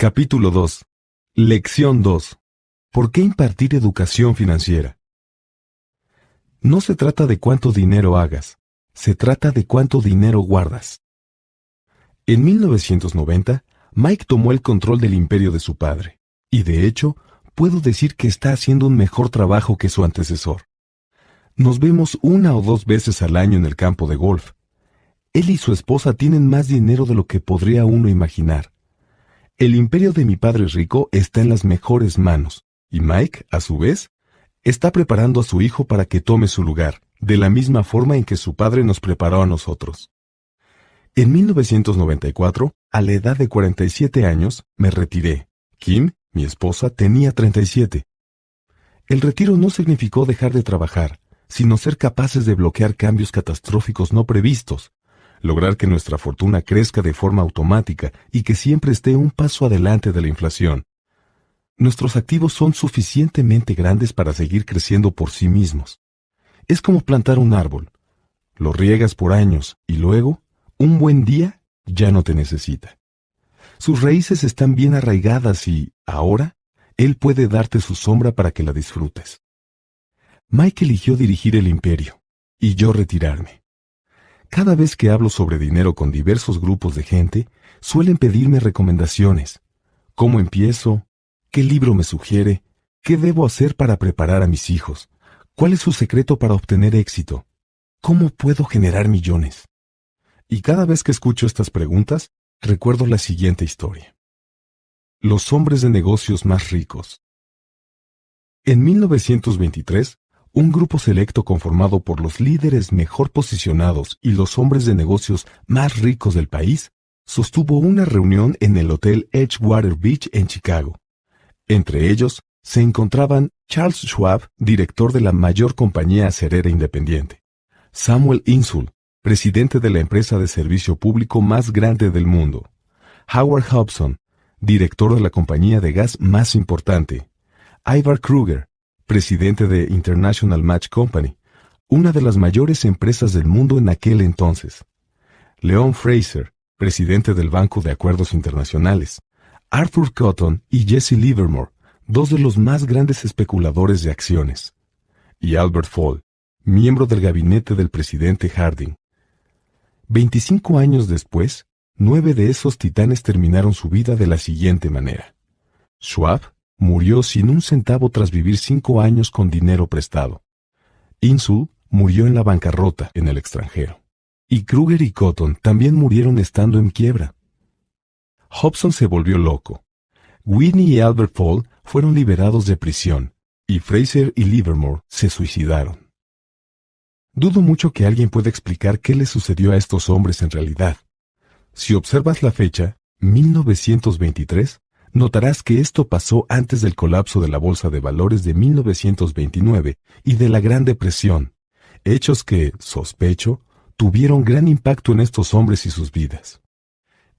Capítulo 2. Lección 2. ¿Por qué impartir educación financiera? No se trata de cuánto dinero hagas, se trata de cuánto dinero guardas. En 1990, Mike tomó el control del imperio de su padre, y de hecho, puedo decir que está haciendo un mejor trabajo que su antecesor. Nos vemos 1 o 2 veces al año en el campo de golf. Él y su esposa tienen más dinero de lo que podría uno imaginar. El imperio de mi padre rico está en las mejores manos, y Mike, a su vez, está preparando a su hijo para que tome su lugar, de la misma forma en que su padre nos preparó a nosotros. En 1994, a la edad de 47 años, me retiré. Kim, mi esposa, tenía 37. El retiro no significó dejar de trabajar, sino ser capaces de bloquear cambios catastróficos no previstos, lograr que nuestra fortuna crezca de forma automática y que siempre esté un paso adelante de la inflación. Nuestros activos son suficientemente grandes para seguir creciendo por sí mismos. Es como plantar un árbol. Lo riegas por años y luego, un buen día, ya no te necesita. Sus raíces están bien arraigadas y, ahora, él puede darte su sombra para que la disfrutes. Mike eligió dirigir el imperio, y yo retirarme. Cada vez que hablo sobre dinero con diversos grupos de gente, suelen pedirme recomendaciones. ¿Cómo empiezo? ¿Qué libro me sugiere? ¿Qué debo hacer para preparar a mis hijos? ¿Cuál es su secreto para obtener éxito? ¿Cómo puedo generar millones? Y cada vez que escucho estas preguntas, recuerdo la siguiente historia. Los hombres de negocios más ricos. En 1923, un grupo selecto conformado por los líderes mejor posicionados y los hombres de negocios más ricos del país, sostuvo una reunión en el Hotel Edgewater Beach en Chicago. Entre ellos se encontraban Charles Schwab, director de la mayor compañía acerera independiente; Samuel Insull, presidente de la empresa de servicio público más grande del mundo; Howard Hobson, director de la compañía de gas más importante; Ivar Kruger, presidente de International Match Company, una de las mayores empresas del mundo en aquel entonces; Leon Fraser, presidente del Banco de Acuerdos Internacionales; Arthur Cotton y Jesse Livermore, 2 de los más grandes especuladores de acciones; y Albert Fall, miembro del gabinete del presidente Harding. 25 años después, 9 de esos titanes terminaron su vida de la siguiente manera. Schwab murió sin un centavo tras vivir 5 años con dinero prestado. Insull murió en la bancarrota en el extranjero. Y Kruger y Cotton también murieron estando en quiebra. Hobson se volvió loco. Whitney y Albert Fall fueron liberados de prisión, y Fraser y Livermore se suicidaron. Dudo mucho que alguien pueda explicar qué les sucedió a estos hombres en realidad. Si observas la fecha, 1923, notarás que esto pasó antes del colapso de la Bolsa de Valores de 1929 y de la Gran Depresión, hechos que, sospecho, tuvieron gran impacto en estos hombres y sus vidas.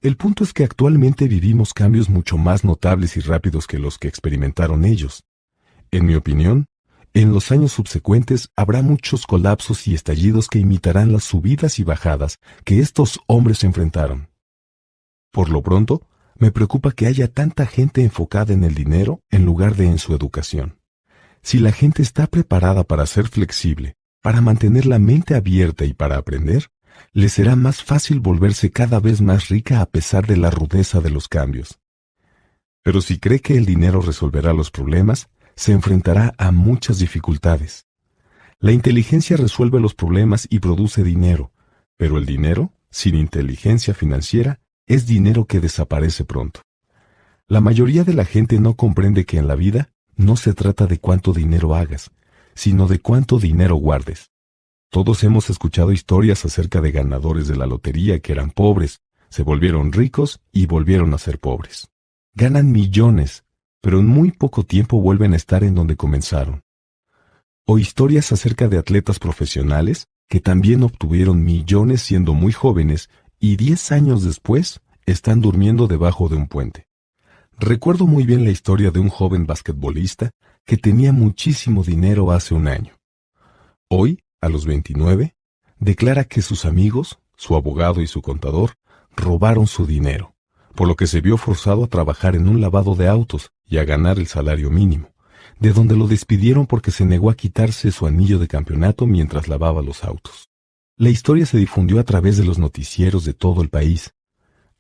El punto es que actualmente vivimos cambios mucho más notables y rápidos que los que experimentaron ellos. En mi opinión, en los años subsecuentes habrá muchos colapsos y estallidos que imitarán las subidas y bajadas que estos hombres enfrentaron. Por lo pronto, me preocupa que haya tanta gente enfocada en el dinero en lugar de en su educación. Si la gente está preparada para ser flexible, para mantener la mente abierta y para aprender, les será más fácil volverse cada vez más rica a pesar de la rudeza de los cambios. Pero si cree que el dinero resolverá los problemas, se enfrentará a muchas dificultades. La inteligencia resuelve los problemas y produce dinero, pero el dinero, sin inteligencia financiera, es dinero que desaparece pronto. La mayoría de la gente no comprende que en la vida no se trata de cuánto dinero hagas, sino de cuánto dinero guardes. Todos hemos escuchado historias acerca de ganadores de la lotería que eran pobres, se volvieron ricos y volvieron a ser pobres. Ganan millones, pero en muy poco tiempo vuelven a estar en donde comenzaron. O historias acerca de atletas profesionales que también obtuvieron millones siendo muy jóvenes y 10 años después están durmiendo debajo de un puente. Recuerdo muy bien la historia de un joven basquetbolista que tenía muchísimo dinero hace un año. Hoy, a los 29, declara que sus amigos, su abogado y su contador robaron su dinero, por lo que se vio forzado a trabajar en un lavado de autos y a ganar el salario mínimo, de donde lo despidieron porque se negó a quitarse su anillo de campeonato mientras lavaba los autos. La historia se difundió a través de los noticieros de todo el país.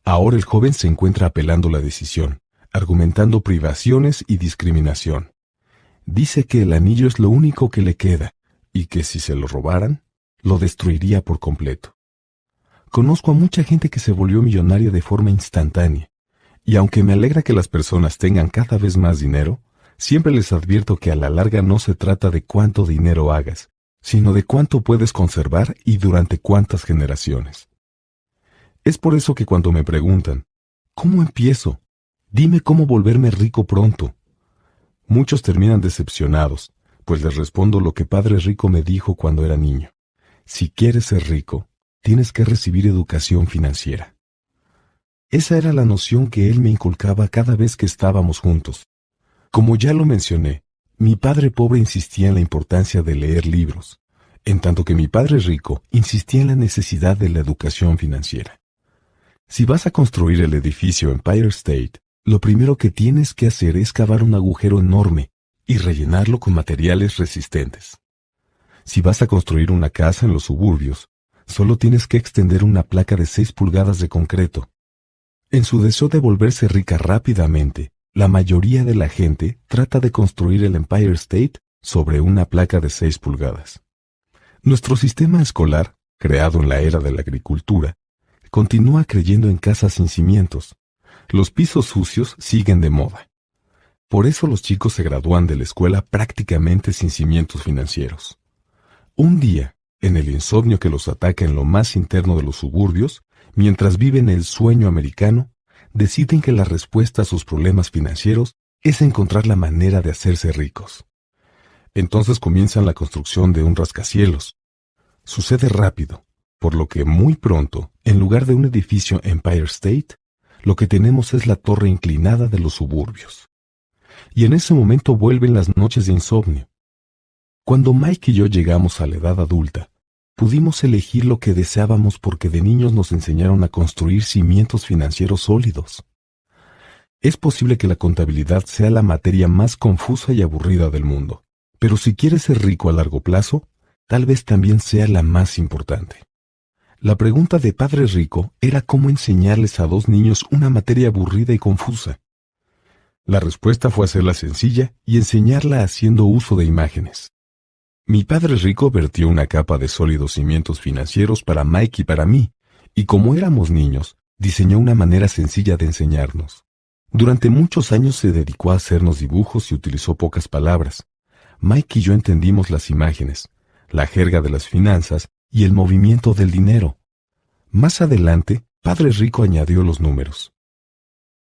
Ahora el joven se encuentra apelando la decisión, argumentando privaciones y discriminación. Dice que el anillo es lo único que le queda y que si se lo robaran, lo destruiría por completo. Conozco a mucha gente que se volvió millonaria de forma instantánea, y aunque me alegra que las personas tengan cada vez más dinero, siempre les advierto que a la larga no se trata de cuánto dinero hagas, sino de cuánto puedes conservar y durante cuántas generaciones. Es por eso que cuando me preguntan, ¿cómo empiezo? Dime cómo volverme rico pronto. Muchos terminan decepcionados, pues les respondo lo que Padre Rico me dijo cuando era niño. Si quieres ser rico, tienes que recibir educación financiera. Esa era la noción que él me inculcaba cada vez que estábamos juntos. Como ya lo mencioné, mi padre pobre insistía en la importancia de leer libros, en tanto que mi padre rico insistía en la necesidad de la educación financiera. Si vas a construir el edificio Empire State, lo primero que tienes que hacer es cavar un agujero enorme y rellenarlo con materiales resistentes. Si vas a construir una casa en los suburbios, solo tienes que extender una placa de 6 pulgadas de concreto. En su deseo de volverse rica rápidamente, la mayoría de la gente trata de construir el Empire State sobre una placa de 6 pulgadas. Nuestro sistema escolar, creado en la era de la agricultura, continúa creyendo en casas sin cimientos. Los pisos sucios siguen de moda. Por eso los chicos se gradúan de la escuela prácticamente sin cimientos financieros. Un día, en el insomnio que los ataca en lo más interno de los suburbios, mientras viven el sueño americano, deciden que la respuesta a sus problemas financieros es encontrar la manera de hacerse ricos. Entonces comienzan la construcción de un rascacielos. Sucede rápido, por lo que muy pronto, en lugar de un edificio Empire State, lo que tenemos es la torre inclinada de los suburbios. Y en ese momento vuelven las noches de insomnio. Cuando Mike y yo llegamos a la edad adulta, pudimos elegir lo que deseábamos porque de niños nos enseñaron a construir cimientos financieros sólidos. Es posible que la contabilidad sea la materia más confusa y aburrida del mundo, pero si quieres ser rico a largo plazo, tal vez también sea la más importante. La pregunta de Padre Rico era cómo enseñarles a 2 niños una materia aburrida y confusa. La respuesta fue hacerla sencilla y enseñarla haciendo uso de imágenes. Mi Padre Rico vertió una capa de sólidos cimientos financieros para Mike y para mí, y como éramos niños, diseñó una manera sencilla de enseñarnos. Durante muchos años se dedicó a hacernos dibujos y utilizó pocas palabras. Mike y yo entendimos las imágenes, la jerga de las finanzas y el movimiento del dinero. Más adelante, Padre Rico añadió los números.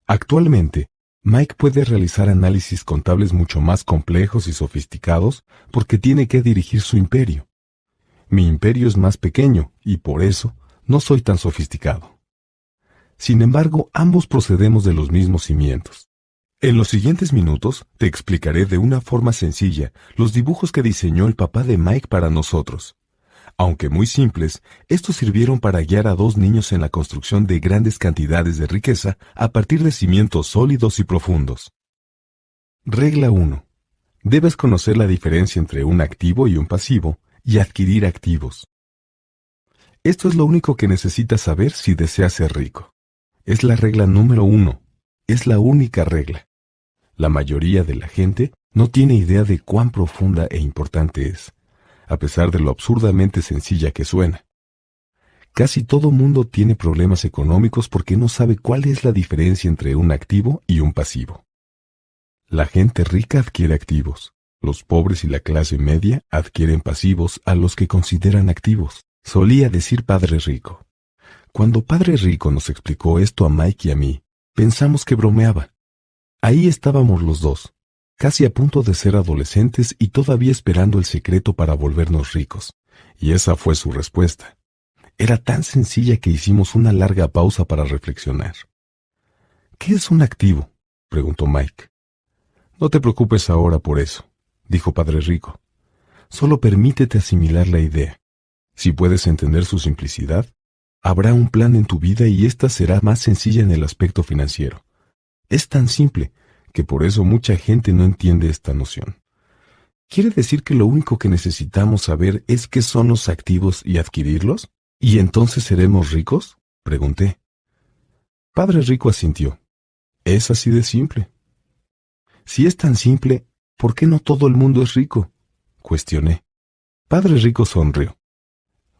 Actualmente, Mike puede realizar análisis contables mucho más complejos y sofisticados porque tiene que dirigir su imperio. Mi imperio es más pequeño y por eso no soy tan sofisticado. Sin embargo, ambos procedemos de los mismos cimientos. En los siguientes minutos te explicaré de una forma sencilla los dibujos que diseñó el papá de Mike para nosotros. Aunque muy simples, estos sirvieron para guiar a 2 niños en la construcción de grandes cantidades de riqueza a partir de cimientos sólidos y profundos. Regla 1. Debes conocer la diferencia entre un activo y un pasivo y adquirir activos. Esto es lo único que necesitas saber si deseas ser rico. Es la regla número 1. Es la única regla. La mayoría de la gente no tiene idea de cuán profunda e importante es, a pesar de lo absurdamente sencilla que suena. Casi todo mundo tiene problemas económicos porque no sabe cuál es la diferencia entre un activo y un pasivo. La gente rica adquiere activos, los pobres y la clase media adquieren pasivos a los que consideran activos, solía decir Padre Rico. Cuando Padre Rico nos explicó esto a Mike y a mí, pensamos que bromeaba. Ahí estábamos los dos, casi a punto de ser adolescentes y todavía esperando el secreto para volvernos ricos, y esa fue su respuesta. Era tan sencilla que hicimos una larga pausa para reflexionar. ¿Qué es un activo?, preguntó Mike. No te preocupes ahora por eso, dijo Padre Rico. Solo permítete asimilar la idea. Si puedes entender su simplicidad, Habrá un plan en tu vida y ésta será más sencilla en el aspecto financiero. Es tan simple que por eso mucha gente no entiende esta noción. ¿Quiere decir que lo único que necesitamos saber es qué son los activos y adquirirlos? ¿Y entonces seremos ricos?, pregunté. Padre Rico asintió. Es así de simple. Si es tan simple, ¿por qué no todo el mundo es rico?, cuestioné. Padre Rico sonrió.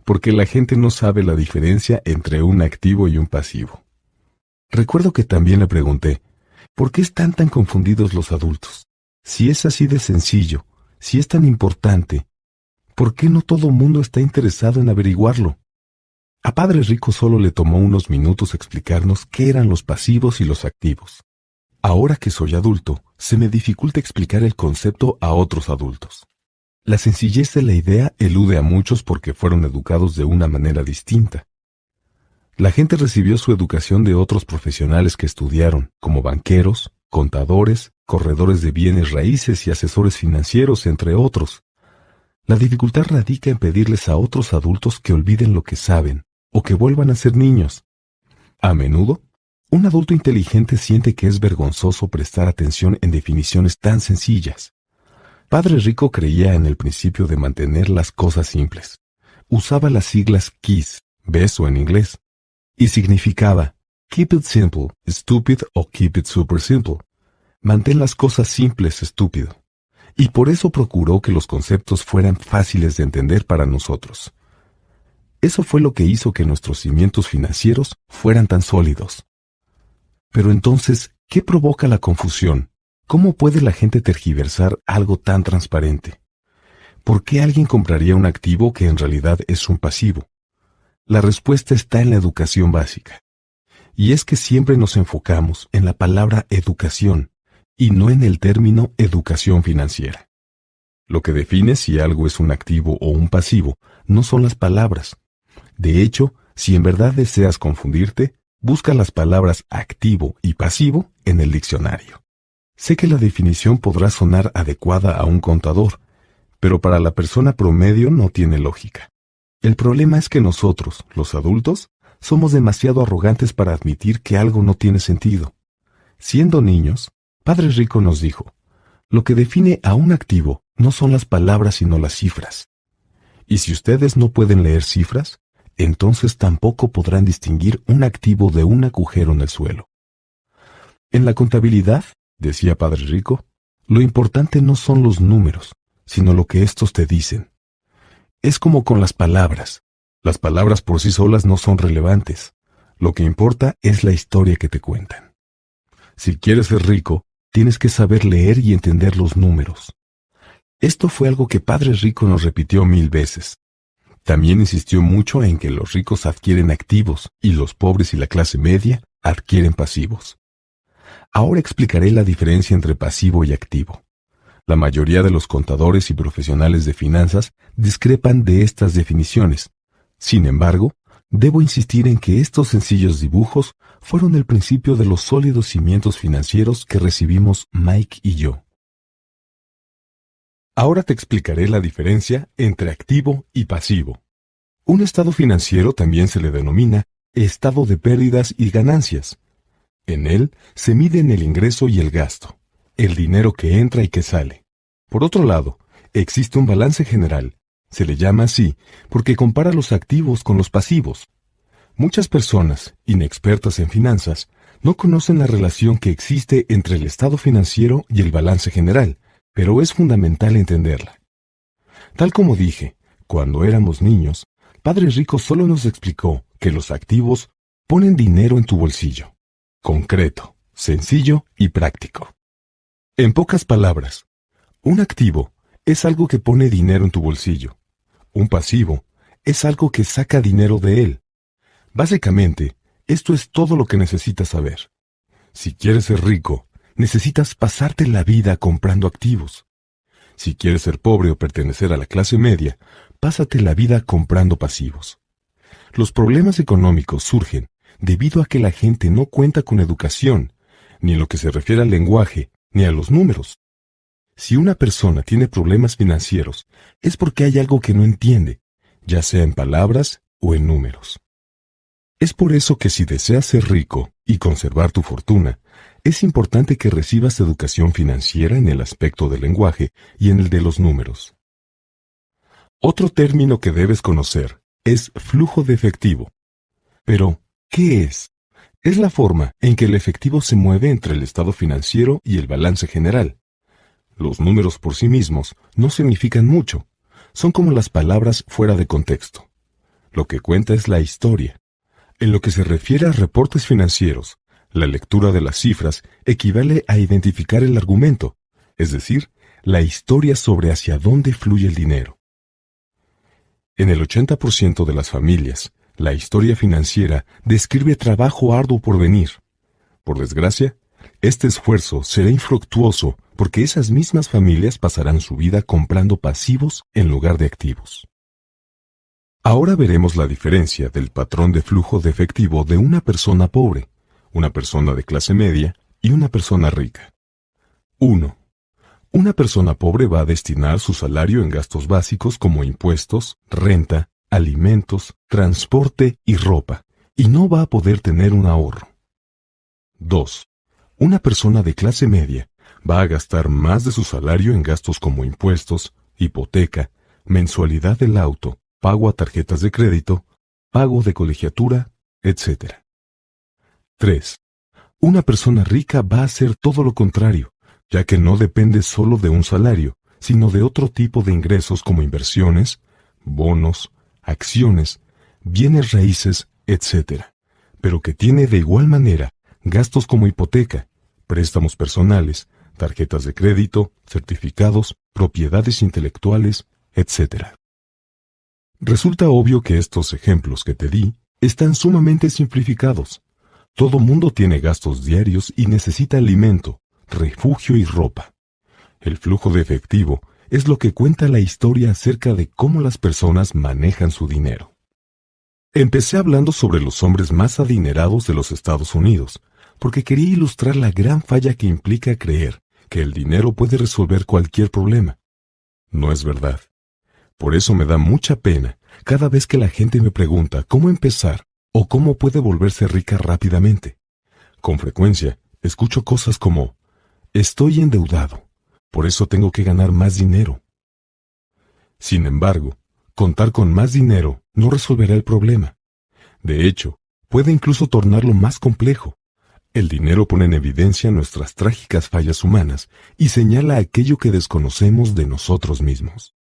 Porque la gente no sabe la diferencia entre un activo y un pasivo. Recuerdo que también le pregunté, ¿por qué están tan confundidos los adultos? Si es así de sencillo, si es tan importante, ¿por qué no todo el mundo está interesado en averiguarlo? A Padre Rico solo le tomó unos minutos explicarnos qué eran los pasivos y los activos. Ahora que soy adulto, se me dificulta explicar el concepto a otros adultos. La sencillez de la idea elude a muchos porque fueron educados de una manera distinta. La gente recibió su educación de otros profesionales que estudiaron, como banqueros, contadores, corredores de bienes raíces y asesores financieros, entre otros. La dificultad radica en pedirles a otros adultos que olviden lo que saben o que vuelvan a ser niños. A menudo, un adulto inteligente siente que es vergonzoso prestar atención en definiciones tan sencillas. Padre Rico creía en el principio de mantener las cosas simples. Usaba las siglas KISS, beso en inglés, y significaba Keep it simple, stupid o Keep it super simple. Mantén las cosas simples, estúpido. Y por eso procuró que los conceptos fueran fáciles de entender para nosotros. Eso fue lo que hizo que nuestros cimientos financieros fueran tan sólidos. Pero entonces, ¿qué provoca la confusión? ¿Cómo puede la gente tergiversar algo tan transparente? ¿Por qué alguien compraría un activo que en realidad es un pasivo? La respuesta está en la educación básica. Y es que siempre nos enfocamos en la palabra educación y no en el término educación financiera. Lo que define si algo es un activo o un pasivo no son las palabras. De hecho, si en verdad deseas confundirte, busca las palabras activo y pasivo en el diccionario. Sé que la definición podrá sonar adecuada a un contador, pero para la persona promedio no tiene lógica. El problema es que nosotros, los adultos, somos demasiado arrogantes para admitir que algo no tiene sentido. Siendo niños, Padre Rico nos dijo, lo que define a un activo no son las palabras sino las cifras. Y si ustedes no pueden leer cifras, entonces tampoco podrán distinguir un activo de un agujero en el suelo. En la contabilidad, decía Padre Rico, lo importante no son los números, sino lo que estos te dicen. Es como con las palabras. Las palabras por sí solas no son relevantes. Lo que importa es la historia que te cuentan. Si quieres ser rico, tienes que saber leer y entender los números. Esto fue algo que Padre Rico nos repitió 1000 veces. También insistió mucho en que los ricos adquieren activos y los pobres y la clase media adquieren pasivos. Ahora explicaré la diferencia entre pasivo y activo. La mayoría de los contadores y profesionales de finanzas discrepan de estas definiciones. Sin embargo, debo insistir en que estos sencillos dibujos fueron el principio de los sólidos cimientos financieros que recibimos Mike y yo. Ahora te explicaré la diferencia entre activo y pasivo. Un estado financiero también se le denomina estado de pérdidas y ganancias. En él se miden el ingreso y el gasto, el dinero que entra y que sale. Por otro lado, existe un balance general. Se le llama así porque compara los activos con los pasivos. Muchas personas, inexpertas en finanzas, no conocen la relación que existe entre el estado financiero y el balance general, pero es fundamental entenderla. Tal como dije, cuando éramos niños, Padre Rico solo nos explicó que los activos ponen dinero en tu bolsillo. Concreto, sencillo y práctico. En pocas palabras, un activo es algo que pone dinero en tu bolsillo. Un pasivo es algo que saca dinero de él. Básicamente, esto es todo lo que necesitas saber. Si quieres ser rico, necesitas pasarte la vida comprando activos. Si quieres ser pobre o pertenecer a la clase media, pásate la vida comprando pasivos. Los problemas económicos surgen debido a que la gente no cuenta con educación, ni en lo que se refiere al lenguaje, ni a los números. Si una persona tiene problemas financieros, es porque hay algo que no entiende, ya sea en palabras o en números. Es por eso que si deseas ser rico y conservar tu fortuna, es importante que recibas educación financiera en el aspecto del lenguaje y en el de los números. Otro término que debes conocer es flujo de efectivo. Pero, ¿qué es? Es la forma en que el efectivo se mueve entre el estado financiero y el balance general. Los números por sí mismos no significan mucho, son como las palabras fuera de contexto. Lo que cuenta es la historia. En lo que se refiere a reportes financieros, la lectura de las cifras equivale a identificar el argumento, es decir, la historia sobre hacia dónde fluye el dinero. En el 80% de las familias, la historia financiera describe trabajo arduo por venir. Por desgracia, este esfuerzo será infructuoso porque esas mismas familias pasarán su vida comprando pasivos en lugar de activos. Ahora veremos la diferencia del patrón de flujo de efectivo de una persona pobre, una persona de clase media y una persona rica. 1. Una persona pobre va a destinar su salario en gastos básicos como impuestos, renta, alimentos, transporte y ropa, y no va a poder tener un ahorro. 2. Una persona de clase media va a gastar más de su salario en gastos como impuestos, hipoteca, mensualidad del auto, pago a tarjetas de crédito, pago de colegiatura, etc. 3. Una persona rica va a hacer todo lo contrario, ya que no depende solo de un salario, sino de otro tipo de ingresos como inversiones, bonos, acciones, bienes raíces, etc., pero que tiene de igual manera gastos como hipoteca, préstamos personales, tarjetas de crédito, certificados, propiedades intelectuales, etc. Resulta obvio que estos ejemplos que te di están sumamente simplificados. Todo mundo tiene gastos diarios y necesita alimento, refugio y ropa. El flujo de efectivo es lo que cuenta la historia acerca de cómo las personas manejan su dinero. Empecé hablando sobre los hombres más adinerados de los Estados Unidos, porque quería ilustrar la gran falla que implica creer que el dinero puede resolver cualquier problema. No es verdad. Por eso me da mucha pena cada vez que la gente me pregunta cómo empezar o cómo puede volverse rica rápidamente. Con frecuencia, escucho cosas como: estoy endeudado, por eso tengo que ganar más dinero. Sin embargo, contar con más dinero no resolverá el problema. De hecho, puede incluso tornarlo más complejo. El dinero pone en evidencia nuestras trágicas fallas humanas y señala aquello que desconocemos de nosotros mismos.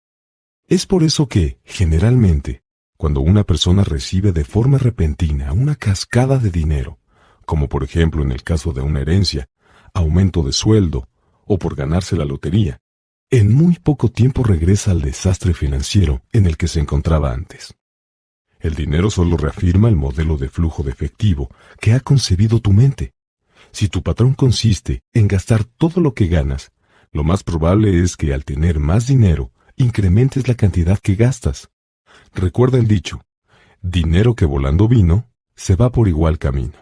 Es por eso que, generalmente, cuando una persona recibe de forma repentina una cascada de dinero, como por ejemplo en el caso de una herencia, aumento de sueldo o por ganarse la lotería, en muy poco tiempo regresa al desastre financiero en el que se encontraba antes. El dinero solo reafirma el modelo de flujo de efectivo que ha concebido tu mente. Si tu patrón consiste en gastar todo lo que ganas, lo más probable es que al tener más dinero, incrementes la cantidad que gastas. Recuerda el dicho: dinero que volando vino, se va por igual camino.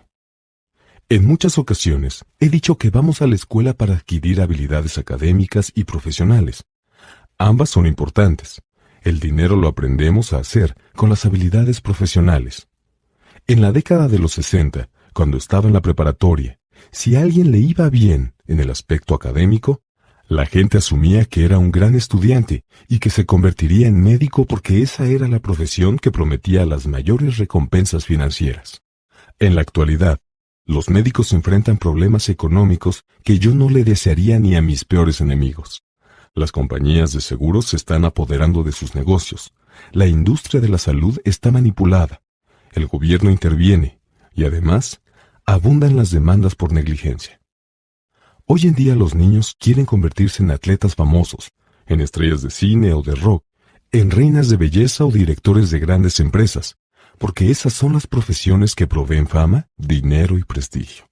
En muchas ocasiones he dicho que vamos a la escuela para adquirir habilidades académicas y profesionales. Ambas son importantes. El dinero lo aprendemos a hacer con las habilidades profesionales. En la década de los 60, cuando estaba en la preparatoria, si a alguien le iba bien en el aspecto académico, la gente asumía que era un gran estudiante y que se convertiría en médico porque esa era la profesión que prometía las mayores recompensas financieras. En la actualidad, los médicos enfrentan problemas económicos que yo no le desearía ni a mis peores enemigos. Las compañías de seguros se están apoderando de sus negocios. La industria de la salud está manipulada. El gobierno interviene y además abundan las demandas por negligencia. Hoy en día los niños quieren convertirse en atletas famosos, en estrellas de cine o de rock, en reinas de belleza o directores de grandes empresas, porque esas son las profesiones que proveen fama, dinero y prestigio.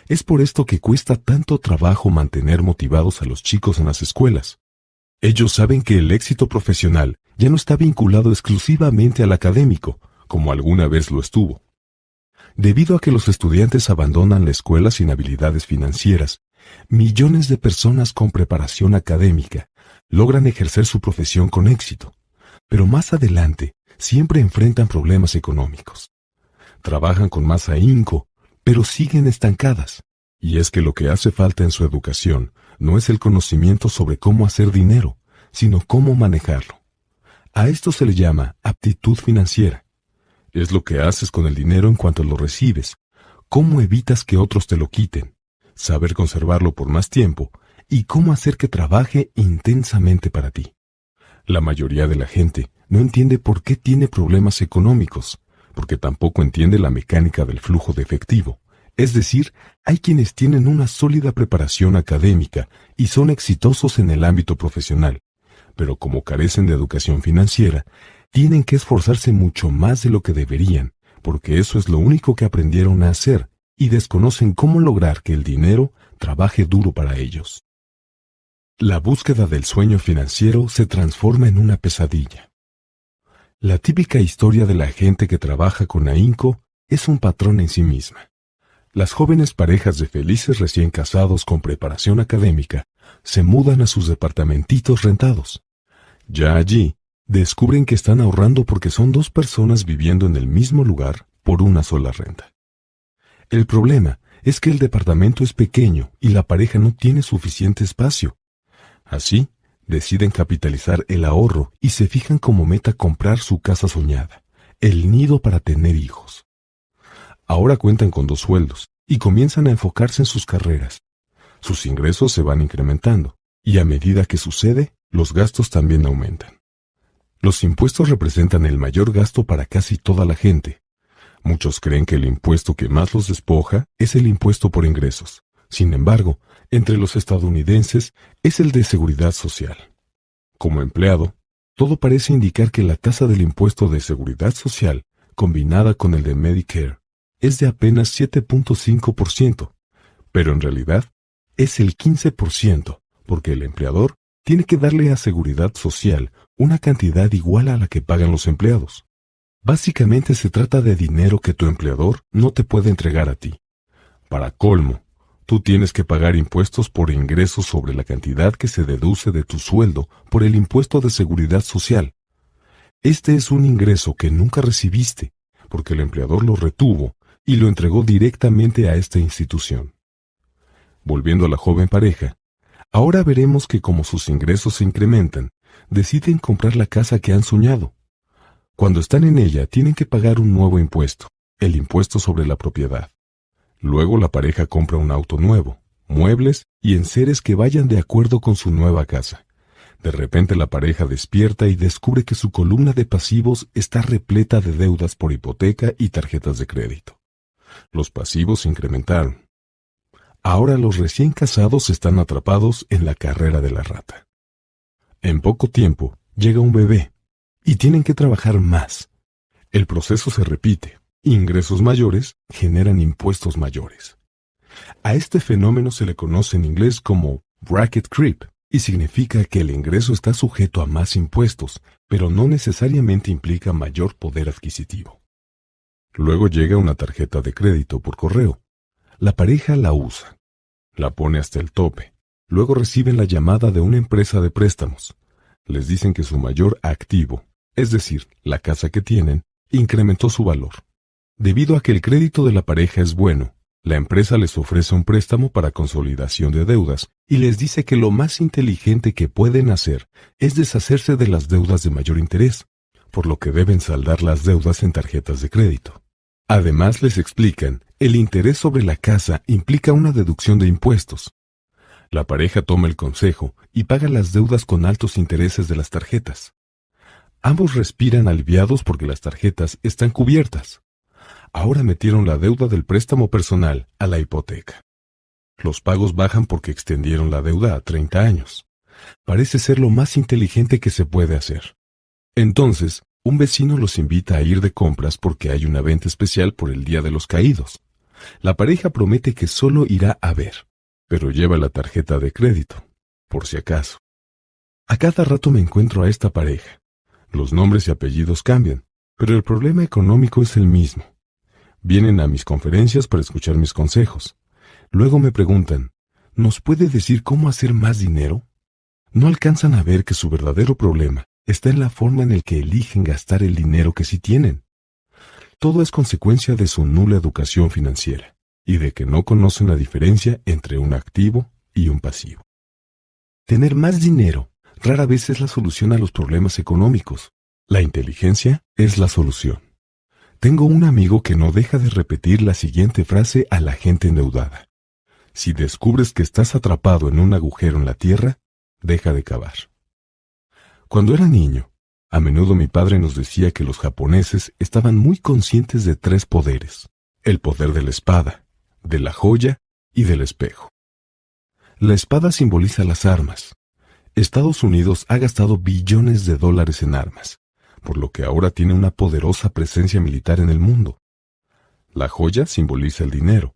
Es por esto que cuesta tanto trabajo mantener motivados a los chicos en las escuelas. Ellos saben que el éxito profesional ya no está vinculado exclusivamente al académico, como alguna vez lo estuvo. Debido a que los estudiantes abandonan la escuela sin habilidades financieras, millones de personas con preparación académica logran ejercer su profesión con éxito, pero más adelante siempre enfrentan problemas económicos. trabajan con más ahínco, pero siguen estancadas. Y es que lo que hace falta en su educación no es el conocimiento sobre cómo hacer dinero, sino cómo manejarlo. A esto se le llama aptitud financiera. Es lo que haces con el dinero en cuanto lo recibes, cómo evitas que otros te lo quiten, saber conservarlo por más tiempo y cómo hacer que trabaje intensamente para ti. La mayoría de la gente no entiende por qué tiene problemas económicos, porque tampoco entiende la mecánica del flujo de efectivo. Es decir, hay quienes tienen una sólida preparación académica y son exitosos en el ámbito profesional, pero como carecen de educación financiera, tienen que esforzarse mucho más de lo que deberían, porque eso es lo único que aprendieron a hacer, y desconocen cómo lograr que el dinero trabaje duro para ellos. La búsqueda del sueño financiero se transforma en una pesadilla. La típica historia de la gente que trabaja con ahínco es un patrón en sí misma. Las jóvenes parejas de felices recién casados con preparación académica se mudan a sus departamentitos rentados. Ya allí, descubren que están ahorrando porque son dos personas viviendo en el mismo lugar por una sola renta. El problema es que el departamento es pequeño y la pareja no tiene suficiente espacio. Así, deciden capitalizar el ahorro y se fijan como meta comprar su casa soñada, el nido para tener hijos. Ahora cuentan con 2 sueldos y comienzan a enfocarse en sus carreras. Sus ingresos se van incrementando y a medida que sucede, los gastos también aumentan. Los impuestos representan el mayor gasto para casi toda la gente. Muchos creen que el impuesto que más los despoja es el impuesto por ingresos. Sin embargo, entre los estadounidenses es el de seguridad social. Como empleado, todo parece indicar que la tasa del impuesto de seguridad social, combinada con el de Medicare, es de apenas 7.5%, pero en realidad es el 15%, porque el empleador tiene que darle a seguridad social una cantidad igual a la que pagan los empleados. Básicamente se trata de dinero que tu empleador no te puede entregar a ti. Para colmo, tú tienes que pagar impuestos por ingresos sobre la cantidad que se deduce de tu sueldo por el impuesto de seguridad social. Este es un ingreso que nunca recibiste, porque el empleador lo retuvo y lo entregó directamente a esta institución. Volviendo a la joven pareja, ahora veremos que como sus ingresos se incrementan, deciden comprar la casa que han soñado. Cuando están en ella, tienen que pagar un nuevo impuesto, el impuesto sobre la propiedad. Luego la pareja compra un auto nuevo, muebles y enseres que vayan de acuerdo con su nueva casa. De repente la pareja despierta y descubre que su columna de pasivos está repleta de deudas por hipoteca y tarjetas de crédito. Los pasivos se incrementaron. Ahora los recién casados están atrapados en la carrera de la rata. En poco tiempo llega un bebé y tienen que trabajar más. El proceso se repite. Ingresos mayores generan impuestos mayores. A este fenómeno se le conoce en inglés como bracket creep y significa que el ingreso está sujeto a más impuestos, pero no necesariamente implica mayor poder adquisitivo. Luego llega una tarjeta de crédito por correo. La pareja la usa. La pone hasta el tope. Luego reciben la llamada de una empresa de préstamos. Les dicen que su mayor activo, es decir, la casa que tienen, incrementó su valor. Debido a que el crédito de la pareja es bueno, la empresa les ofrece un préstamo para consolidación de deudas y les dice que lo más inteligente que pueden hacer es deshacerse de las deudas de mayor interés, por lo que deben saldar las deudas en tarjetas de crédito. Además les explican, el interés sobre la casa implica una deducción de impuestos. La pareja toma el consejo y paga las deudas con altos intereses de las tarjetas. Ambos respiran aliviados porque las tarjetas están cubiertas. Ahora metieron la deuda del préstamo personal a la hipoteca. Los pagos bajan porque extendieron la deuda a 30 años. Parece ser lo más inteligente que se puede hacer. Entonces, un vecino los invita a ir de compras porque hay una venta especial por el Día de los Caídos. La pareja promete que solo irá a ver, pero lleva la tarjeta de crédito, por si acaso. A cada rato me encuentro a esta pareja. Los nombres y apellidos cambian, pero el problema económico es el mismo. Vienen a mis conferencias para escuchar mis consejos. Luego me preguntan, ¿nos puede decir cómo hacer más dinero? No alcanzan a ver que su verdadero problema está en la forma en la que eligen gastar el dinero que sí tienen. Todo es consecuencia de su nula educación financiera y de que no conocen la diferencia entre un activo y un pasivo. Tener más dinero rara vez es la solución a los problemas económicos. La inteligencia es la solución. Tengo un amigo que no deja de repetir la siguiente frase a la gente endeudada. Si descubres que estás atrapado en un agujero en la tierra, deja de cavar. Cuando era niño, a menudo mi padre nos decía que los japoneses estaban muy conscientes de 3 poderes: el poder de la espada, de la joya y del espejo. La espada simboliza las armas. Estados Unidos ha gastado billones de dólares en armas, por lo que ahora tiene una poderosa presencia militar en el mundo. La joya simboliza el dinero.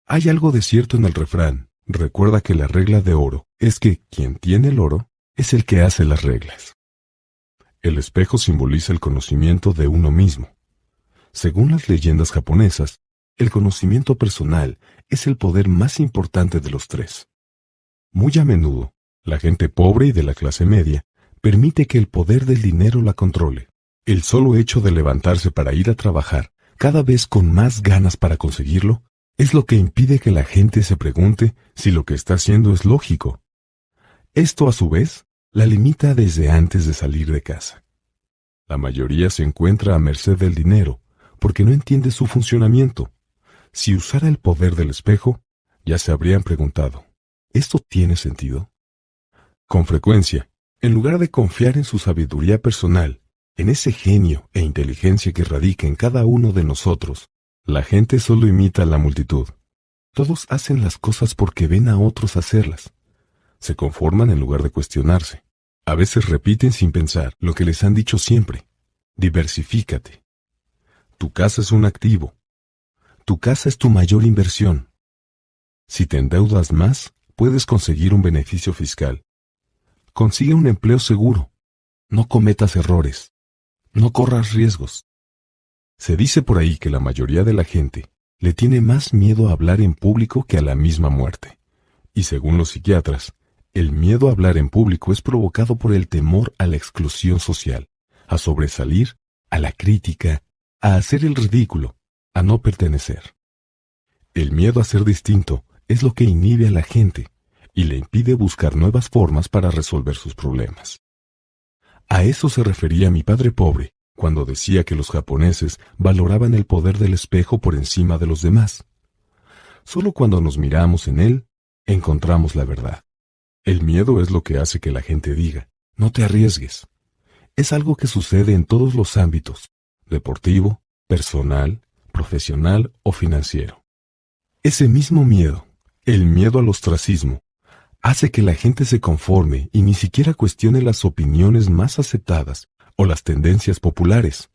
Hay algo de cierto en el refrán: recuerda que la regla de oro es que quien tiene el oro es el que hace las reglas. El espejo simboliza el conocimiento de uno mismo. Según las leyendas japonesas, el conocimiento personal es el poder más importante de los 3. Muy a menudo, la gente pobre y de la clase media permite que el poder del dinero la controle. El solo hecho de levantarse para ir a trabajar, cada vez con más ganas para conseguirlo, es lo que impide que la gente se pregunte si lo que está haciendo es lógico. Esto, a su vez, la limita desde antes de salir de casa. La mayoría se encuentra a merced del dinero porque no entiende su funcionamiento. Si usara el poder del espejo, ya se habrían preguntado: ¿esto tiene sentido? Con frecuencia, en lugar de confiar en su sabiduría personal, en ese genio e inteligencia que radica en cada uno de nosotros, la gente solo imita a la multitud. Todos hacen las cosas porque ven a otros hacerlas. Se conforman en lugar de cuestionarse. A veces repiten sin pensar lo que les han dicho siempre: diversifícate. Tu casa es un activo. Tu casa es tu mayor inversión. Si te endeudas más, puedes conseguir un beneficio fiscal. Consigue un empleo seguro. No cometas errores. No corras riesgos. Se dice por ahí que la mayoría de la gente le tiene más miedo a hablar en público que a la misma muerte. Y según los psiquiatras, el miedo a hablar en público es provocado por el temor a la exclusión social, a sobresalir, a la crítica, a hacer el ridículo, a no pertenecer. El miedo a ser distinto es lo que inhibe a la gente y le impide buscar nuevas formas para resolver sus problemas. A eso se refería mi padre pobre cuando decía que los japoneses valoraban el poder del espejo por encima de los demás. Solo cuando nos miramos en él, encontramos la verdad. El miedo es lo que hace que la gente diga: no te arriesgues. Es algo que sucede en todos los ámbitos: deportivo, personal, profesional o financiero. Ese mismo miedo, el miedo al ostracismo, hace que la gente se conforme y ni siquiera cuestione las opiniones más aceptadas o las tendencias populares.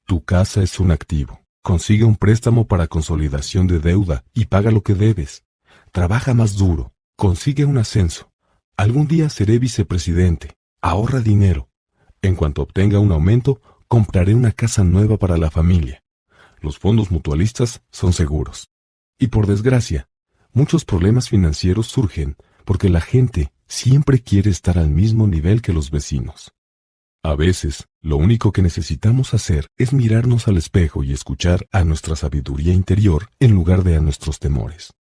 Tu casa es un activo. Consigue un préstamo para consolidación de deuda y paga lo que debes. Trabaja más duro. Consigue un ascenso. Algún día seré vicepresidente. Ahorra dinero. En cuanto obtenga un aumento, compraré una casa nueva para la familia. Los fondos mutualistas son seguros. Y por desgracia, muchos problemas financieros surgen porque la gente siempre quiere estar al mismo nivel que los vecinos. A veces, lo único que necesitamos hacer es mirarnos al espejo y escuchar a nuestra sabiduría interior en lugar de a nuestros temores.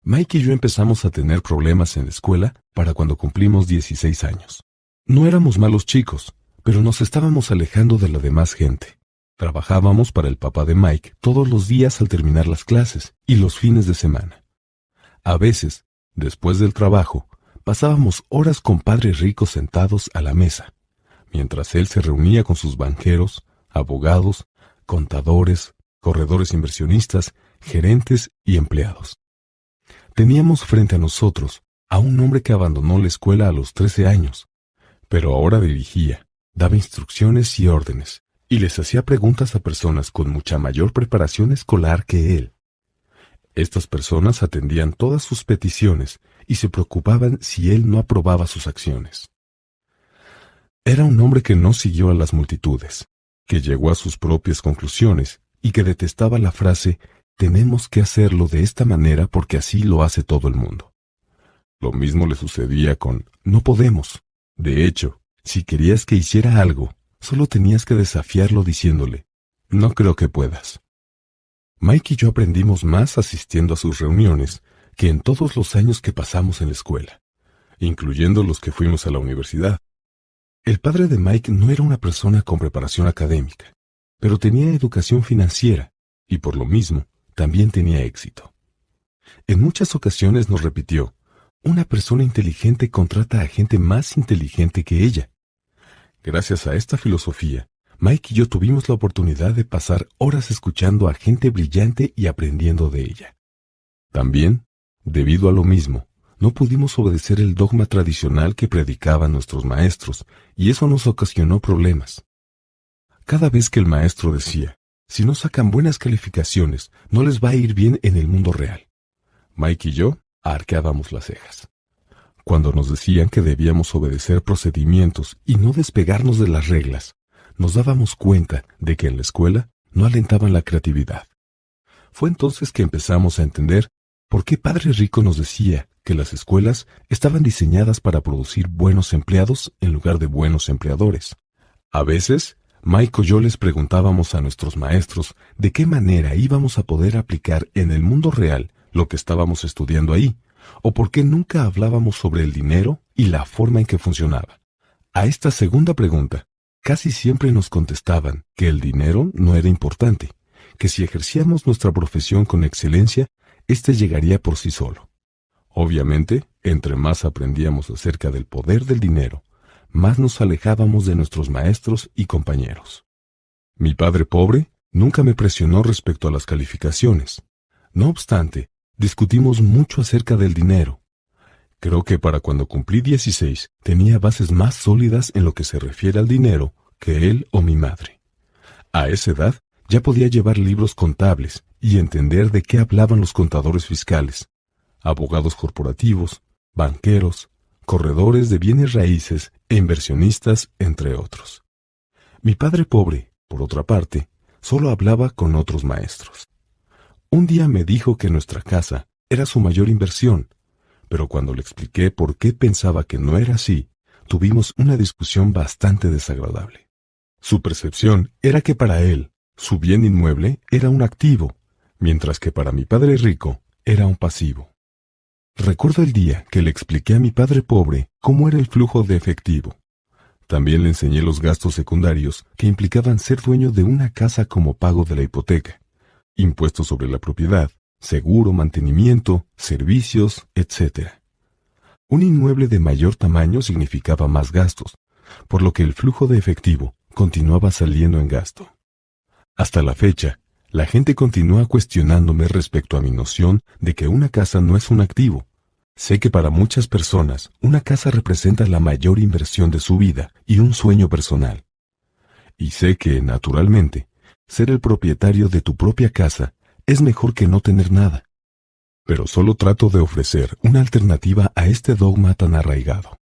Mike y yo empezamos a tener problemas en la escuela para cuando cumplimos 16 años. No éramos malos chicos, pero nos estábamos alejando de la demás gente. Trabajábamos para el papá de Mike todos los días al terminar las clases y los fines de semana. A veces, después del trabajo, pasábamos horas con padres ricos sentados a la mesa, mientras él se reunía con sus banqueros, abogados, contadores, corredores inversionistas, gerentes y empleados. Teníamos frente a nosotros a un hombre que abandonó la escuela a los 13 años, pero ahora dirigía, daba instrucciones y órdenes, y les hacía preguntas a personas con mucha mayor preparación escolar que él. Estas personas atendían todas sus peticiones y se preocupaban si él no aprobaba sus acciones. Era un hombre que no siguió a las multitudes, que llegó a sus propias conclusiones y que detestaba la frase «tenemos que hacerlo de esta manera porque así lo hace todo el mundo». Lo mismo le sucedía con «no podemos». De hecho, si querías que hiciera algo, solo tenías que desafiarlo diciéndole No creo que puedas. Mike y yo aprendimos más asistiendo a sus reuniones que en todos los años que pasamos en la escuela, incluyendo los que fuimos a la universidad. El padre de Mike no era una persona con preparación académica, pero tenía educación financiera y por lo mismo también tenía éxito. En muchas ocasiones nos repitió, una persona inteligente contrata a gente más inteligente que ella. Gracias a esta filosofía, Mike y yo tuvimos la oportunidad de pasar horas escuchando a gente brillante y aprendiendo de ella. También, debido a lo mismo, no pudimos obedecer el dogma tradicional que predicaban nuestros maestros, y eso nos ocasionó problemas. Cada vez que el maestro decía, si no sacan buenas calificaciones, no les va a ir bien en el mundo real, Mike y yo arqueábamos las cejas. Cuando nos decían que debíamos obedecer procedimientos y no despegarnos de las reglas, nos dábamos cuenta de que en la escuela no alentaban la creatividad. Fue entonces que empezamos a entender por qué Padre Rico nos decía que las escuelas estaban diseñadas para producir buenos empleados en lugar de buenos empleadores. A veces, Mike o yo les preguntábamos a nuestros maestros de qué manera íbamos a poder aplicar en el mundo real lo que estábamos estudiando ahí, o por qué nunca hablábamos sobre el dinero y la forma en que funcionaba. A esta segunda pregunta, casi siempre nos contestaban que el dinero no era importante, que si ejercíamos nuestra profesión con excelencia, éste llegaría por sí solo. Obviamente, entre más aprendíamos acerca del poder del dinero, más nos alejábamos de nuestros maestros y compañeros. Mi padre pobre nunca me presionó respecto a las calificaciones. No obstante, discutimos mucho acerca del dinero. Creo que para cuando cumplí 16 tenía bases más sólidas en lo que se refiere al dinero que él o mi madre. A esa edad ya podía llevar libros contables y entender de qué hablaban los contadores fiscales, abogados corporativos, banqueros, corredores de bienes raíces e inversionistas, entre otros. Mi padre pobre, por otra parte, solo hablaba con otros maestros. Un día me dijo que nuestra casa era su mayor inversión, pero cuando le expliqué por qué pensaba que no era así, tuvimos una discusión bastante desagradable. Su percepción era que para él, su bien inmueble era un activo, mientras que para mi padre rico era un pasivo. Recuerdo el día que le expliqué a mi padre pobre cómo era el flujo de efectivo. También le enseñé los gastos secundarios que implicaban ser dueño de una casa como pago de la hipoteca, impuestos sobre la propiedad, seguro, mantenimiento, servicios, etc. Un inmueble de mayor tamaño significaba más gastos, por lo que el flujo de efectivo continuaba saliendo en gasto. Hasta la fecha, la gente continúa cuestionándome respecto a mi noción de que una casa no es un activo. Sé que para muchas personas, una casa representa la mayor inversión de su vida y un sueño personal. Y sé que, naturalmente, ser el propietario de tu propia casa es mejor que no tener nada. Pero solo trato de ofrecer una alternativa a este dogma tan arraigado.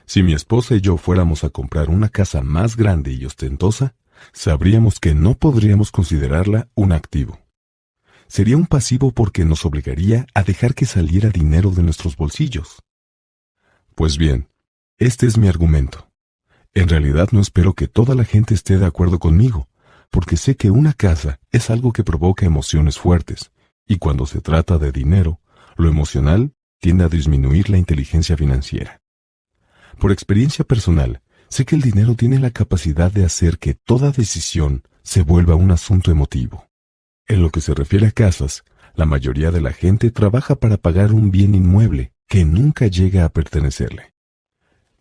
Si mi esposa y yo fuéramos a comprar una casa más grande y ostentosa, sabríamos que no podríamos considerarla un activo. Sería un pasivo porque nos obligaría a dejar que saliera dinero de nuestros bolsillos. Pues bien, este es mi argumento. En realidad no espero que toda la gente esté de acuerdo conmigo, porque sé que una casa es algo que provoca emociones fuertes, y cuando se trata de dinero, lo emocional tiende a disminuir la inteligencia financiera. Por experiencia personal, sé que el dinero tiene la capacidad de hacer que toda decisión se vuelva un asunto emotivo. En lo que se refiere a casas, la mayoría de la gente trabaja para pagar un bien inmueble que nunca llega a pertenecerle.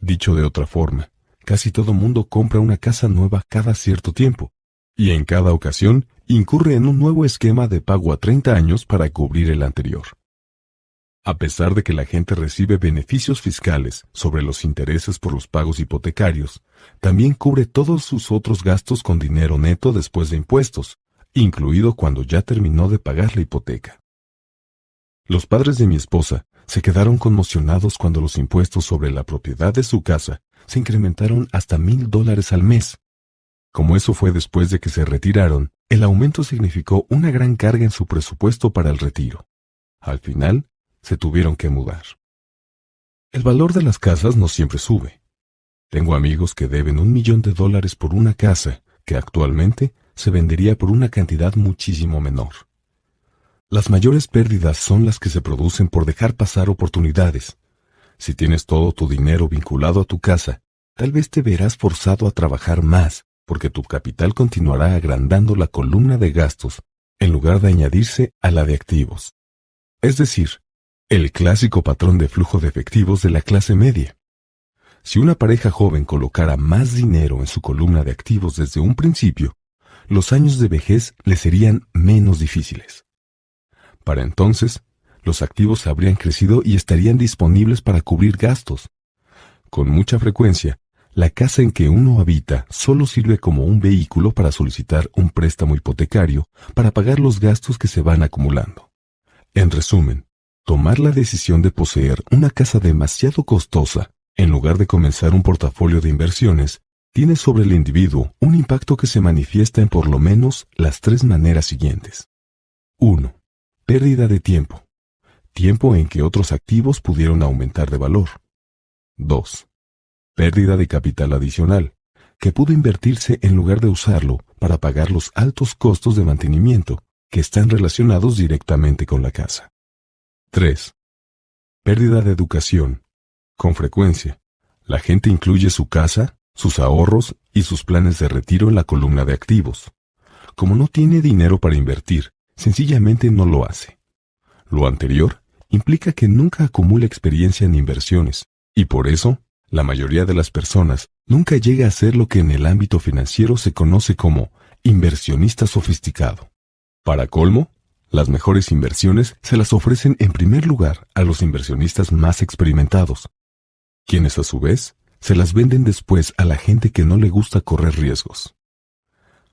Dicho de otra forma, casi todo mundo compra una casa nueva cada cierto tiempo, y en cada ocasión incurre en un nuevo esquema de pago a 30 años para cubrir el anterior. A pesar de que la gente recibe beneficios fiscales sobre los intereses por los pagos hipotecarios, también cubre todos sus otros gastos con dinero neto después de impuestos, incluido cuando ya terminó de pagar la hipoteca. Los padres de mi esposa se quedaron conmocionados cuando los impuestos sobre la propiedad de su casa se incrementaron hasta $1,000 al mes. Como eso fue después de que se retiraron, el aumento significó una gran carga en su presupuesto para el retiro. Al final, se tuvieron que mudar. El valor de las casas no siempre sube. Tengo amigos que deben $1,000,000 por una casa que actualmente se vendería por una cantidad muchísimo menor. Las mayores pérdidas son las que se producen por dejar pasar oportunidades. Si tienes todo tu dinero vinculado a tu casa, tal vez te verás forzado a trabajar más, porque tu capital continuará agrandando la columna de gastos, en lugar de añadirse a la de activos. Es decir, el clásico patrón de flujo de efectivos de la clase media. Si una pareja joven colocara más dinero en su columna de activos desde un principio, los años de vejez le serían menos difíciles. Para entonces, los activos habrían crecido y estarían disponibles para cubrir gastos. Con mucha frecuencia, la casa en que uno habita solo sirve como un vehículo para solicitar un préstamo hipotecario para pagar los gastos que se van acumulando. En resumen, tomar la decisión de poseer una casa demasiado costosa, en lugar de comenzar un portafolio de inversiones, tiene sobre el individuo un impacto que se manifiesta en por lo menos las 3 maneras siguientes. 1. Pérdida de tiempo. Tiempo en que otros activos pudieron aumentar de valor. 2. Pérdida de capital adicional, que pudo invertirse en lugar de usarlo para pagar los altos costos de mantenimiento que están relacionados directamente con la casa. 3. Pérdida de educación. Con frecuencia, la gente incluye su casa, sus ahorros y sus planes de retiro en la columna de activos. Como no tiene dinero para invertir, sencillamente no lo hace. Lo anterior implica que nunca acumula experiencia en inversiones, y por eso, la mayoría de las personas nunca llega a ser lo que en el ámbito financiero se conoce como inversionista sofisticado. Para colmo, las mejores inversiones se las ofrecen en primer lugar a los inversionistas más experimentados, quienes a su vez se las venden después a la gente que no le gusta correr riesgos.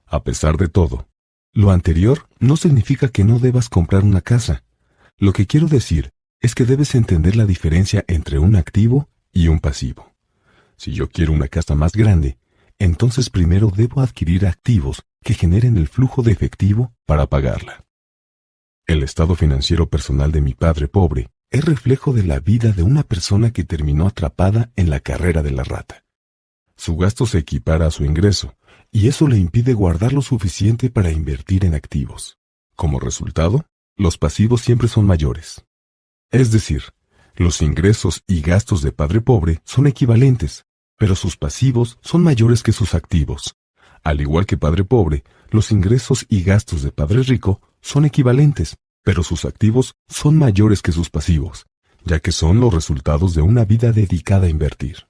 A pesar de todo, lo anterior no significa que no debas comprar una casa. Lo que quiero decir es que debes entender la diferencia entre un activo y un pasivo. Si yo quiero una casa más grande, entonces primero debo adquirir activos que generen el flujo de efectivo para pagarla. El estado financiero personal de mi padre pobre es reflejo de la vida de una persona que terminó atrapada en la carrera de la rata. Su gasto se equipara a su ingreso, y eso le impide guardar lo suficiente para invertir en activos. Como resultado, los pasivos siempre son mayores. Es decir, los ingresos y gastos de padre pobre son equivalentes, pero sus pasivos son mayores que sus activos. Al igual que padre pobre, los ingresos y gastos de padre rico son equivalentes, pero sus activos son mayores que sus pasivos, ya que son los resultados de una vida dedicada a invertir.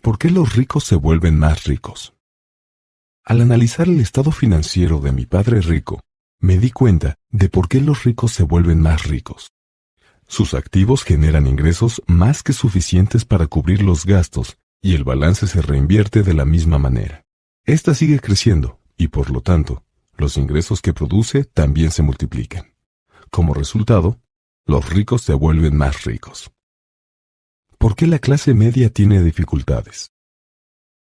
¿Por qué los ricos se vuelven más ricos? Al analizar el estado financiero de mi padre rico, me di cuenta de por qué los ricos se vuelven más ricos. Sus activos generan ingresos más que suficientes para cubrir los gastos y el balance se reinvierte de la misma manera. Esta sigue creciendo y, por lo tanto, los ingresos que produce también se multiplican. Como resultado, los ricos se vuelven más ricos. ¿Por qué la clase media tiene dificultades?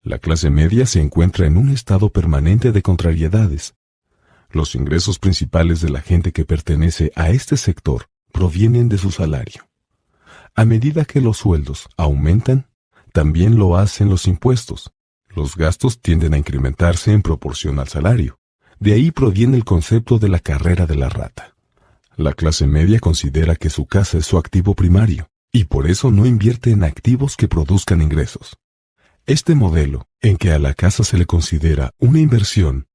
La clase media se encuentra en un estado permanente de contrariedades. Los ingresos principales de la gente que pertenece a este sector provienen de su salario. A medida que los sueldos aumentan, también lo hacen los impuestos. Los gastos tienden a incrementarse en proporción al salario. De ahí proviene el concepto de la carrera de la rata. La clase media considera que su casa es su activo primario, y por eso no invierte en activos que produzcan ingresos. Este modelo, en que a la casa se le considera una inversión,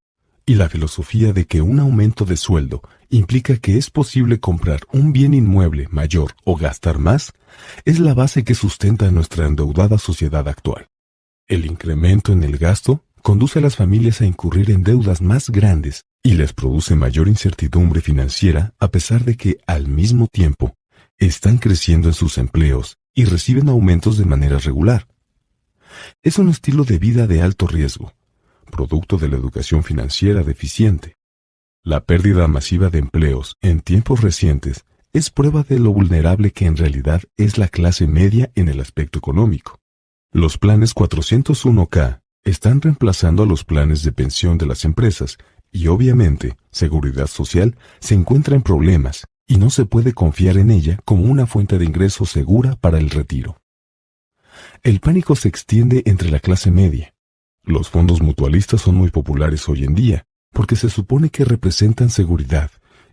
y la filosofía de que un aumento de sueldo implica que es posible comprar un bien inmueble mayor o gastar más, es la base que sustenta nuestra endeudada sociedad actual. El incremento en el gasto conduce a las familias a incurrir en deudas más grandes y les produce mayor incertidumbre financiera a pesar de que, al mismo tiempo, están creciendo en sus empleos y reciben aumentos de manera regular. Es un estilo de vida de alto riesgo, producto de la educación financiera deficiente. La pérdida masiva de empleos en tiempos recientes es prueba de lo vulnerable que en realidad es la clase media en el aspecto económico. Los planes 401(k) están reemplazando a los planes de pensión de las empresas y obviamente Seguridad Social se encuentra en problemas y no se puede confiar en ella como una fuente de ingresos segura para el retiro. El pánico se extiende entre la clase media. Los fondos mutualistas son muy populares hoy en día porque se supone que representan seguridad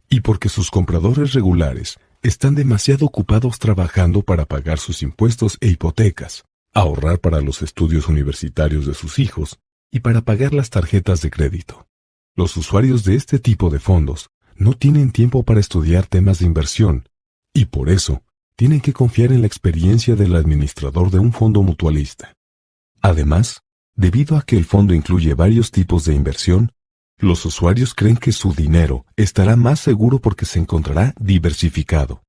y porque sus compradores regulares están demasiado ocupados trabajando para pagar sus impuestos e hipotecas, ahorrar para los estudios universitarios de sus hijos y para pagar las tarjetas de crédito. Los usuarios de este tipo de fondos no tienen tiempo para estudiar temas de inversión y por eso tienen que confiar en la experiencia del administrador de un fondo mutualista. Además, debido a que el fondo incluye varios tipos de inversión, los usuarios creen que su dinero estará más seguro porque se encontrará diversificado.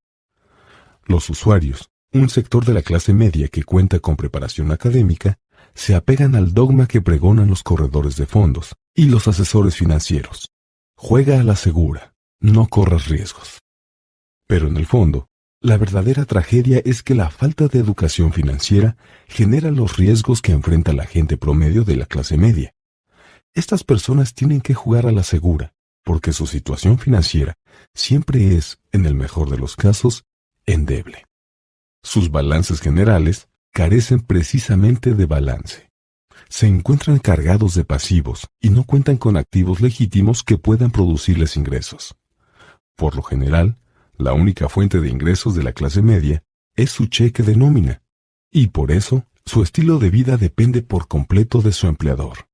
Los usuarios, un sector de la clase media que cuenta con preparación académica, se apegan al dogma que pregonan los corredores de fondos y los asesores financieros. Juega a la segura, no corras riesgos. Pero en el fondo, la verdadera tragedia es que la falta de educación financiera genera los riesgos que enfrenta la gente promedio de la clase media. Estas personas tienen que jugar a la segura, porque su situación financiera siempre es, en el mejor de los casos, endeble. Sus balances generales carecen precisamente de balance. Se encuentran cargados de pasivos y no cuentan con activos legítimos que puedan producirles ingresos. Por lo general, la única fuente de ingresos de la clase media es su cheque de nómina, y por eso su estilo de vida depende por completo de su empleador.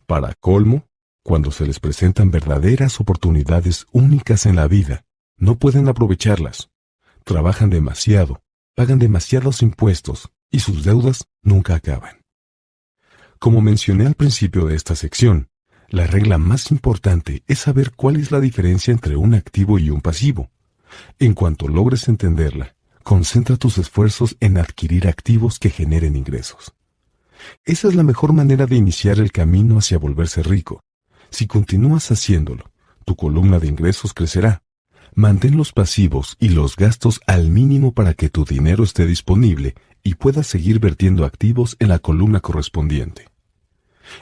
Para colmo, cuando se les presentan verdaderas oportunidades únicas en la vida, no pueden aprovecharlas. Trabajan demasiado, pagan demasiados impuestos y sus deudas nunca acaban. Como mencioné al principio de esta sección, la regla más importante es saber cuál es la diferencia entre un activo y un pasivo. En cuanto logres entenderla, concentra tus esfuerzos en adquirir activos que generen ingresos. Esa es la mejor manera de iniciar el camino hacia volverse rico. Si continúas haciéndolo, tu columna de ingresos crecerá. Mantén los pasivos y los gastos al mínimo para que tu dinero esté disponible y puedas seguir vertiendo activos en la columna correspondiente.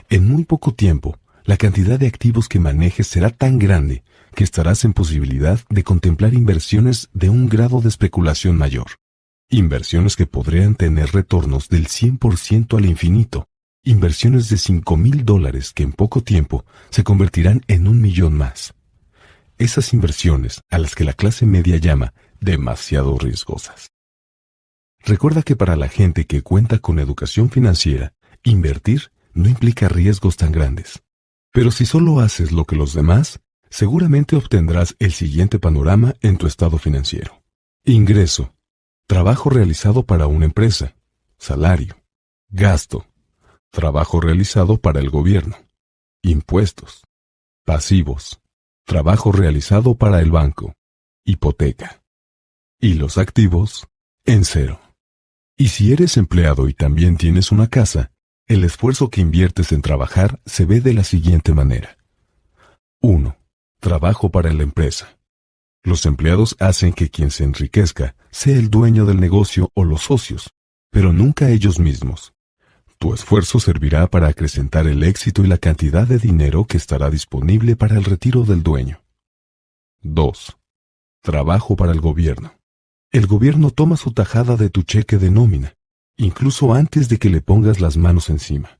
En muy poco tiempo, la cantidad de activos que manejes será tan grande que estarás en posibilidad de contemplar inversiones de un grado de especulación mayor. Inversiones que podrían tener retornos del 100% al infinito. Inversiones de $5,000 que en poco tiempo se convertirán en 1,000,000 más. Esas inversiones a las que la clase media llama demasiado riesgosas. Recuerda que para la gente que cuenta con educación financiera, invertir no implica riesgos tan grandes. Pero si solo haces lo que los demás, seguramente obtendrás el siguiente panorama en tu estado financiero. Ingreso. Trabajo realizado para una empresa. Salario. Gasto. Trabajo realizado para el gobierno. Impuestos. Pasivos. Trabajo realizado para el banco. Hipoteca. Y los activos, en cero. Y si eres empleado y también tienes una casa, el esfuerzo que inviertes en trabajar se ve de la siguiente manera. 1. Trabajo para la empresa. Los empleados hacen que quien se enriquezca sea el dueño del negocio o los socios, pero nunca ellos mismos. Tu esfuerzo servirá para acrecentar el éxito y la cantidad de dinero que estará disponible para el retiro del dueño. 2. Trabajo para el gobierno. El gobierno toma su tajada de tu cheque de nómina, incluso antes de que le pongas las manos encima.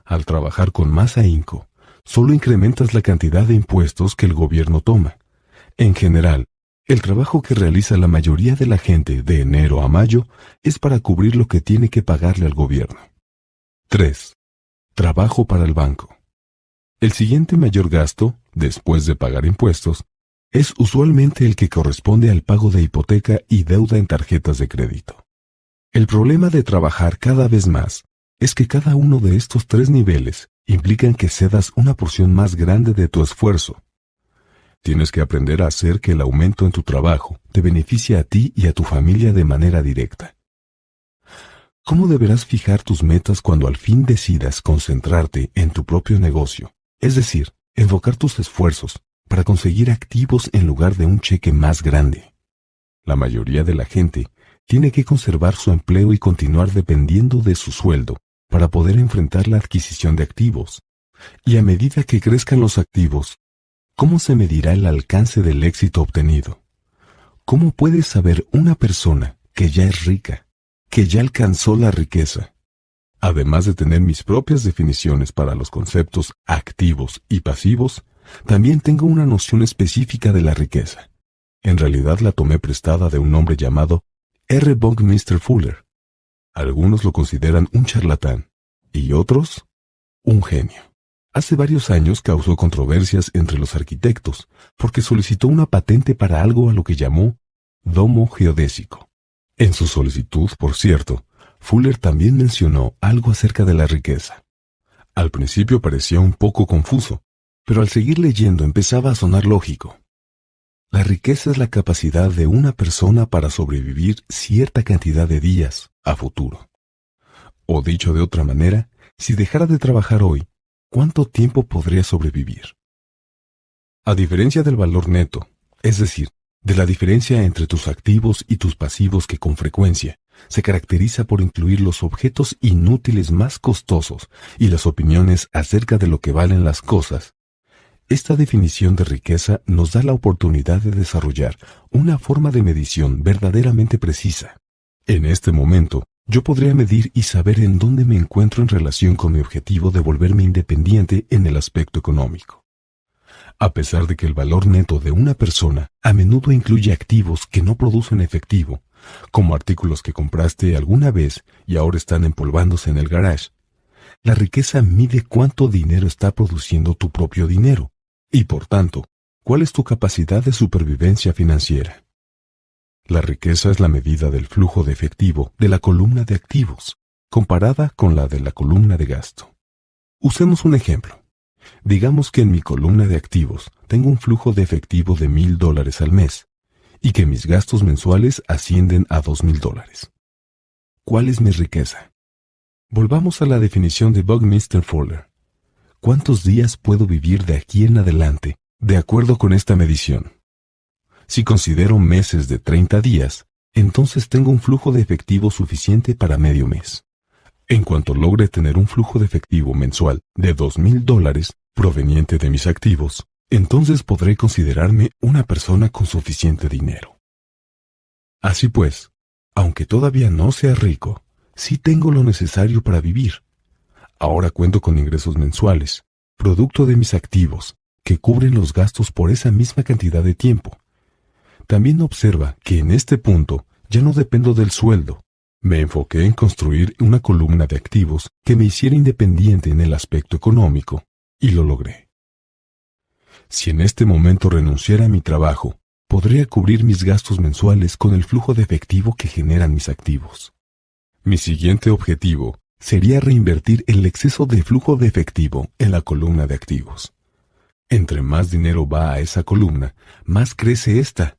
Al trabajar con más ahínco, solo incrementas la cantidad de impuestos que el gobierno toma. En general, el trabajo que realiza la mayoría de la gente de enero a mayo es para cubrir lo que tiene que pagarle al gobierno. 3. Trabajo para el banco. El siguiente mayor gasto, después de pagar impuestos, es usualmente el que corresponde al pago de hipoteca y deuda en tarjetas de crédito. El problema de trabajar cada vez más es que cada uno de estos 3 niveles implican que cedas una porción más grande de tu esfuerzo. Tienes que aprender a hacer que el aumento en tu trabajo te beneficie a ti y a tu familia de manera directa. ¿Cómo deberás fijar tus metas cuando al fin decidas concentrarte en tu propio negocio? Es decir, enfocar tus esfuerzos para conseguir activos en lugar de un cheque más grande. La mayoría de la gente tiene que conservar su empleo y continuar dependiendo de su sueldo para poder enfrentar la adquisición de activos. Y a medida que crezcan los activos, ¿cómo se medirá el alcance del éxito obtenido? ¿Cómo puede saber una persona que ya es rica, que ya alcanzó la riqueza? Además de tener mis propias definiciones para los conceptos activos y pasivos, también tengo una noción específica de la riqueza. En realidad la tomé prestada de un hombre llamado R. Buckminster Fuller. Algunos lo consideran un charlatán y otros un genio. Hace varios años causó controversias entre los arquitectos porque solicitó una patente para algo a lo que llamó domo geodésico. En su solicitud, por cierto, Fuller también mencionó algo acerca de la riqueza. Al principio parecía un poco confuso, pero al seguir leyendo empezaba a sonar lógico. La riqueza es la capacidad de una persona para sobrevivir cierta cantidad de días a futuro. O dicho de otra manera, si dejara de trabajar hoy, ¿cuánto tiempo podría sobrevivir? A diferencia del valor neto, es decir, de la diferencia entre tus activos y tus pasivos que con frecuencia se caracteriza por incluir los objetos inútiles más costosos y las opiniones acerca de lo que valen las cosas, esta definición de riqueza nos da la oportunidad de desarrollar una forma de medición verdaderamente precisa. En este momento, yo podría medir y saber en dónde me encuentro en relación con mi objetivo de volverme independiente en el aspecto económico. A pesar de que el valor neto de una persona a menudo incluye activos que no producen efectivo, como artículos que compraste alguna vez y ahora están empolvándose en el garage, la riqueza mide cuánto dinero está produciendo tu propio dinero y, por tanto, cuál es tu capacidad de supervivencia financiera. La riqueza es la medida del flujo de efectivo de la columna de activos, comparada con la de la columna de gasto. Usemos un ejemplo. Digamos que en mi columna de activos tengo un flujo de efectivo de $1,000 al mes y que mis gastos mensuales ascienden a $2,000. ¿Cuál es mi riqueza? Volvamos a la definición de Buckminster Fuller. ¿Cuántos días puedo vivir de aquí en adelante de acuerdo con esta medición? Si considero meses de 30 días, entonces tengo un flujo de efectivo suficiente para medio mes. En cuanto logre tener un flujo de efectivo mensual de $2,000 proveniente de mis activos, entonces podré considerarme una persona con suficiente dinero. Así pues, aunque todavía no sea rico, sí tengo lo necesario para vivir. Ahora cuento con ingresos mensuales, producto de mis activos, que cubren los gastos por esa misma cantidad de tiempo. También observa que en este punto ya no dependo del sueldo. Me enfoqué en construir una columna de activos que me hiciera independiente en el aspecto económico, y lo logré. Si en este momento renunciara a mi trabajo, podría cubrir mis gastos mensuales con el flujo de efectivo que generan mis activos. Mi siguiente objetivo sería reinvertir el exceso de flujo de efectivo en la columna de activos. Entre más dinero va a esa columna, más crece esta.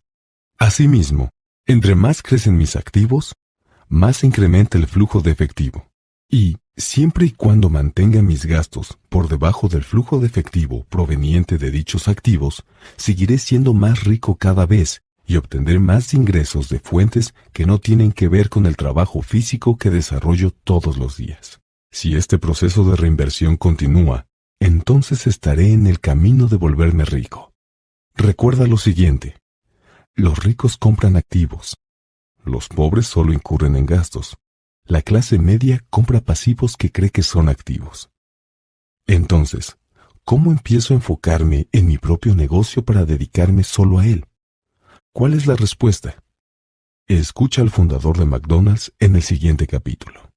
Asimismo, entre más crecen mis activos, más incrementa el flujo de efectivo. Y, siempre y cuando mantenga mis gastos por debajo del flujo de efectivo proveniente de dichos activos, seguiré siendo más rico cada vez y obtendré más ingresos de fuentes que no tienen que ver con el trabajo físico que desarrollo todos los días. Si este proceso de reinversión continúa, entonces estaré en el camino de volverme rico. Recuerda lo siguiente: los ricos compran activos. Los pobres solo incurren en gastos. La clase media compra pasivos que cree que son activos. Entonces, ¿cómo empiezo a enfocarme en mi propio negocio para dedicarme solo a él? ¿Cuál es la respuesta? Escucha al fundador de McDonald's en el siguiente capítulo.